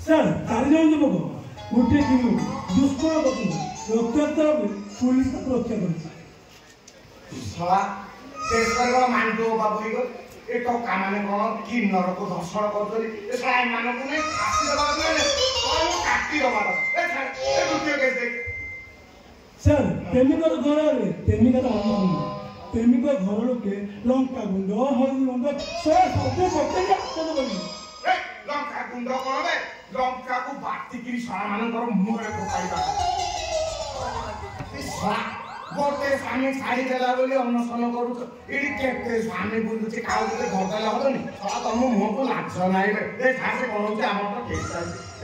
sir चारिजण युवक गोटे team दुष्कर्म कर रक्षात्तर पुलिस रक्षा कर मानदेव बाबू ए टका माने कौन कि नरक धर्षण कर सर प्रेमिकर घर प्रेमिका प्रेमिक घर लोके लंका गुंड हल्दी गुंड सब लंका गुंड कौन लंका को बाटिकी सारा मानकर मुहरे पकाइबा गोटे स्वामी छाड़ी देला बोली अनशन करू एडी केते स्वामी बुलुचे काउ के घरदाला होनी सला तम मुह को लाज नाही रे ए खासे कोनोचे हमर तो केस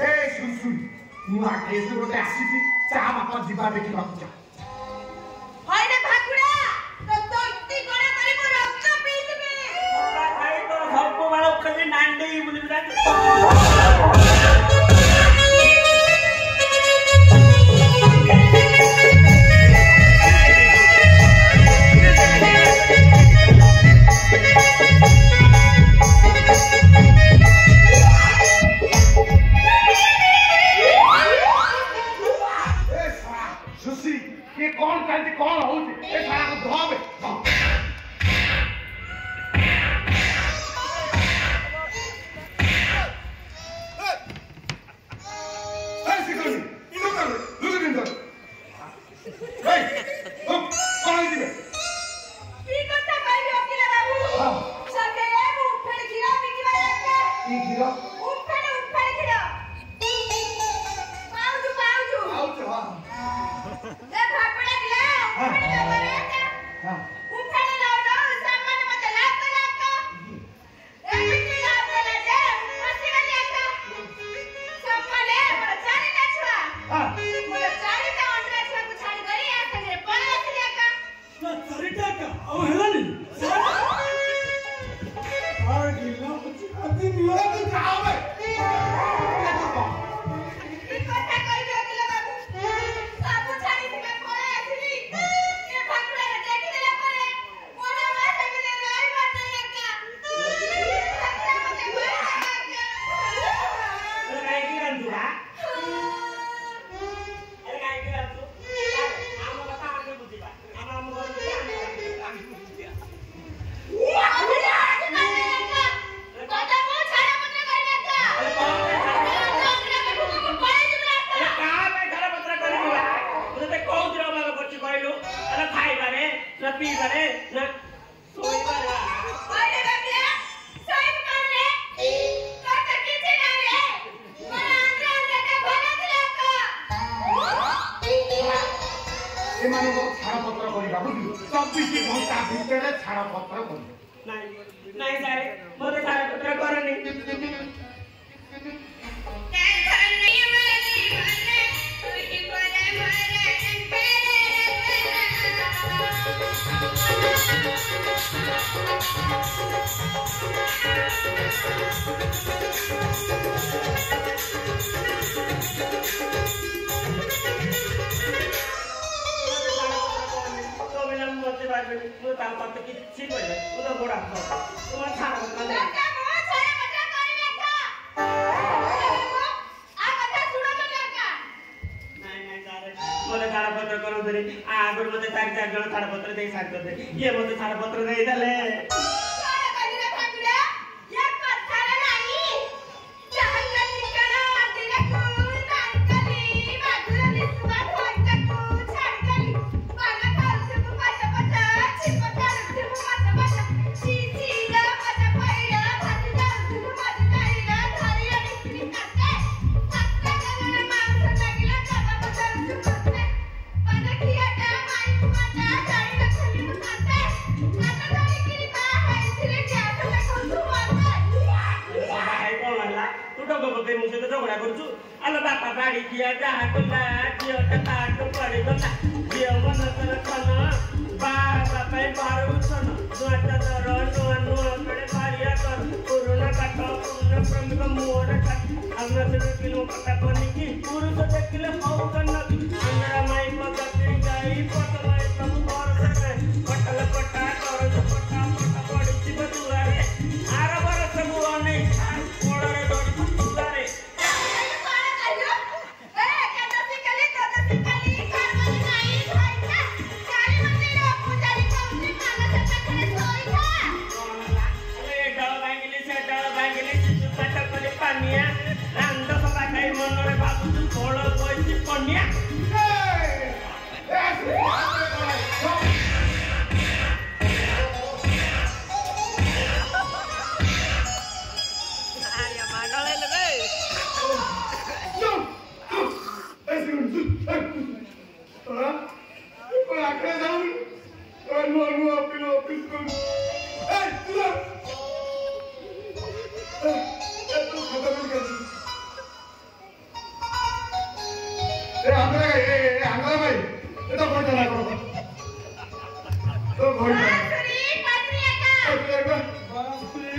ए सुसु मु आ केस गोटे आसीती चा बापा जीवा देखि बापू जा होय रे भाकुड़ा तो तोती कोना करी मो रक्त पी दिबे खाई तो सब वाला खाली नांडे बुली बिरा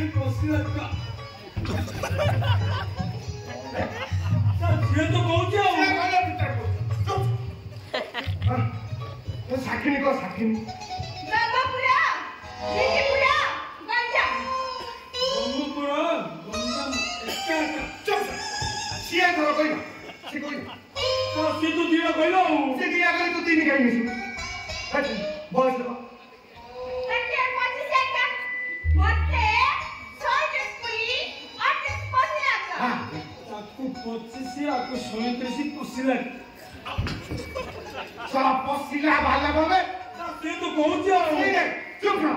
ସାକ୍ଷୀ ପଶିଲା ସିଏ ତ କହୁଛି ଆଉ ସାକ୍ଷୀ କହ ସାକ୍ଷୀ ସିଏ ଧର କହିଲା ସେ କହିଲା ସିଏ ତୁ ଦିଅ କହିଲ ଆଉ ସେ ଦିଆ କରି ତୁ ତିନି ଖାଇ ମିଶୁ ବୟସ ତାକୁ 25 ଆକୁ 37 ପଶିଲା ସଲା ପଶିଲା ବାହାରିଲା ବୋଲେ ସିଏ ତ କହୁଛି ଆଉ ଚୁପ ନା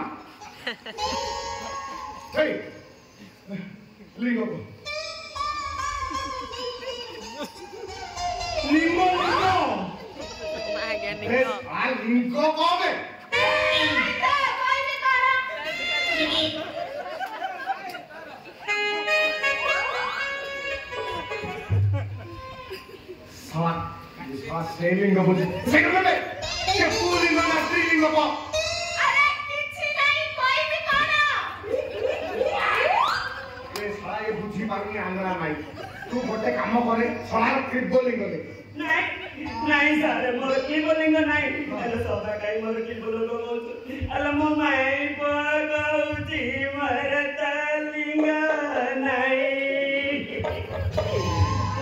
ହେଇ ଲିଙ୍ଗ লিঙ্গ লিঙ্গ কবে সেই লিঙ্গ বুঝি সেগুলো সে পুলিঙ্গ না স্ত্রীলিঙ্গ কো বুঝি পারুনি আন্দ্রা নাই তু গোটে কাম করে সবার ত্রিবলিঙ্গ দে নাই স্যার মোর কি বলিঙ্গ নাই আরে সদা কাই মোর কি বলিঙ্গ কହୁଛୁ আলে মো মাই পগউছি মরত লিঙ্গ নাই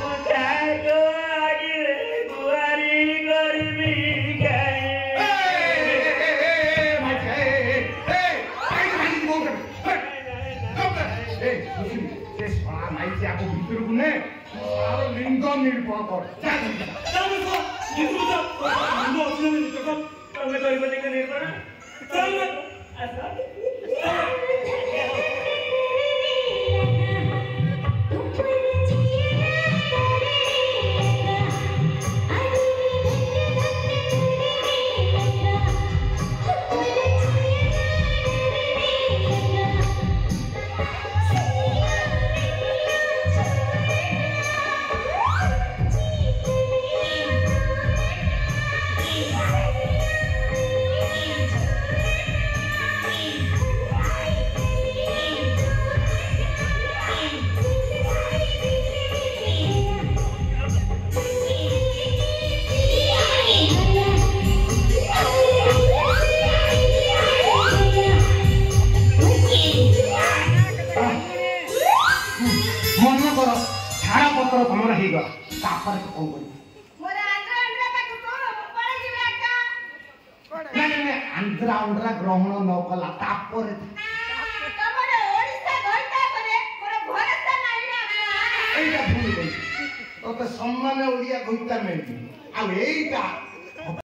ও তাগো আগিরে দুয়ারি করবি গাই লিঙ্গ নির্ভর কর ତମର ହେଇଗଲା ତାପରେ କଣ କରିବ ଆନ୍ଧ୍ରା ଗ୍ରହଣ ନ କଲା ତାପରେ ଏଇଟା ଭୁଲ ତତେ ସମ୍ମାନ ଓଡିଆ କବିତା ମିଳିଛି ଆଉ ଏଇଟା